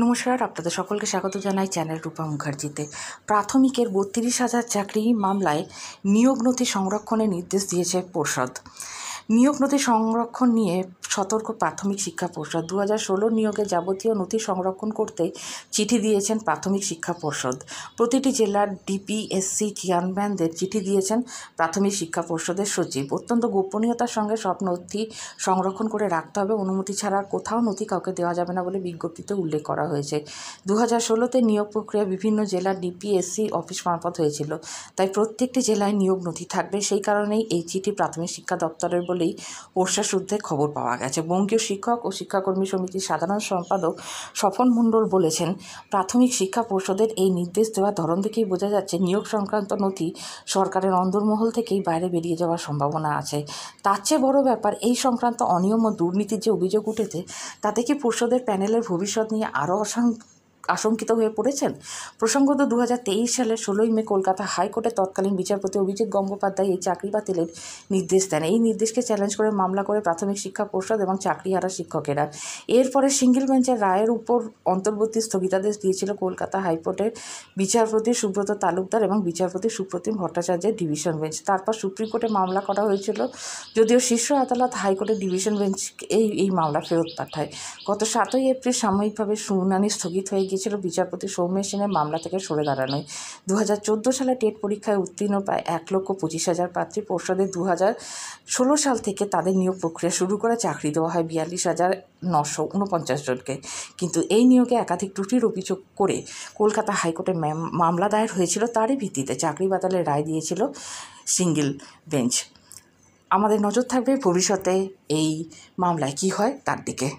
নমস্কার, আপনাদের সকলকে স্বাগত জানাই চ্যানেল রূপা মুখার্জিতে। প্রাথমিকের 32,000 চাকরি মামলায় নিয়োগ নথি সংরক্ষণের নির্দেশ দিয়েছে পর্ষদ। নিয়োগ নথি সংরক্ষণ নিয়ে সতর্ক প্রাথমিক শিক্ষা পর্ষদ। 2016 নিয়োগে যাবতীয় নথি সংরক্ষণ করতে চিঠি দিয়েছেন প্রাথমিক শিক্ষা পর্ষদ। প্রতিটি জেলার ডিপিএসসি চেয়ারম্যানদের চিঠি দিয়েছেন প্রাথমিক শিক্ষা পর্ষদের সচিব। অত্যন্ত গোপনীয়তার সঙ্গে সব নথি সংরক্ষণ করে রাখতে হবে, অনুমতি ছাড়া কোথাও নথি কাউকে দেওয়া যাবে না বলে বিজ্ঞপ্তিতে উল্লেখ করা হয়েছে। 2016-তে নিয়োগ প্রক্রিয়া বিভিন্ন জেলার ডিপিএসসি অফিস মারফত হয়েছিল, তাই প্রত্যেকটি জেলায় নিয়োগ নথি থাকবে। সেই কারণেই এই চিঠি প্রাথমিক শিক্ষা দপ্তরের বলেই পর্ষদ সূত্রে খবর পাওয়া গেছে। বঙ্গীয় শিক্ষক ও শিক্ষাকর্মী সমিতির সাধারণ সম্পাদক স্বপন মণ্ডল বলেছেন, প্রাথমিক শিক্ষা পর্ষদের এই নির্দেশ দেওয়ার ধরন থেকেই বোঝা যাচ্ছে নিয়োগ সংক্রান্ত নথি সরকারের অন্দরমহল থেকেই বাইরে বেরিয়ে যাওয়ার সম্ভাবনা আছে। তার চেয়ে বড় ব্যাপার, এই সংক্রান্ত অনিয়ম ও দুর্নীতির যে অভিযোগ উঠেছে তাতে কি পর্ষদের প্যানেলের ভবিষ্যৎ নিয়ে আরও আশঙ্কিত হয়ে পড়েছেন। প্রসঙ্গত 2023 সালের 16ই মে কলকাতা হাইকোর্টের তৎকালীন বিচারপতি অভিজিৎ গঙ্গোপাধ্যায় এই চাকরি বাতিলের নির্দেশ দেন। এই নির্দেশকে চ্যালেঞ্জ করে মামলা করে প্রাথমিক শিক্ষা পর্ষদ এবং চাকরিহারা শিক্ষকেরা। এরপরে সিঙ্গেল বেঞ্চের রায়ের উপর অন্তর্বর্তী স্থগিতাদেশ দিয়েছিল কলকাতা হাইকোর্টের বিচারপতি সুব্রত তালুকদার এবং বিচারপতি সুপ্রতিম ভট্টাচার্যের ডিভিশন বেঞ্চ। তারপর সুপ্রিম কোর্টে মামলা করা হয়েছিল, যদিও শীর্ষ আদালত হাইকোর্টের ডিভিশন বেঞ্চ এই মামলা ফেরত পাঠায়। গত 7ই এপ্রিল সাময়িকভাবে শুনানি স্থগিত হয়ে গিয়েছিল বিচারপতি সৌমেশ সেনের মামলা থেকে সরে দাঁড়ানোয়। 2014 সালে টেট পরীক্ষায় উত্তীর্ণ প্রায় 1,25,000 প্রার্থী পর্ষদের 2016 সাল থেকে তাদের নিয়োগ প্রক্রিয়া শুরু করে চাকরি দেওয়া হয় 42,949 জনকে। কিন্তু এই নিয়োগে একাধিক ত্রুটির অভিযোগ করে কলকাতা হাইকোর্টে মামলা দায়ের হয়েছিল। তারই ভিত্তিতে চাকরি বাতিলের রায় দিয়েছিল সিঙ্গেল বেঞ্চ। আমাদের নজর থাকবে ভবিষ্যতে এই মামলায় কী হয় তার দিকে।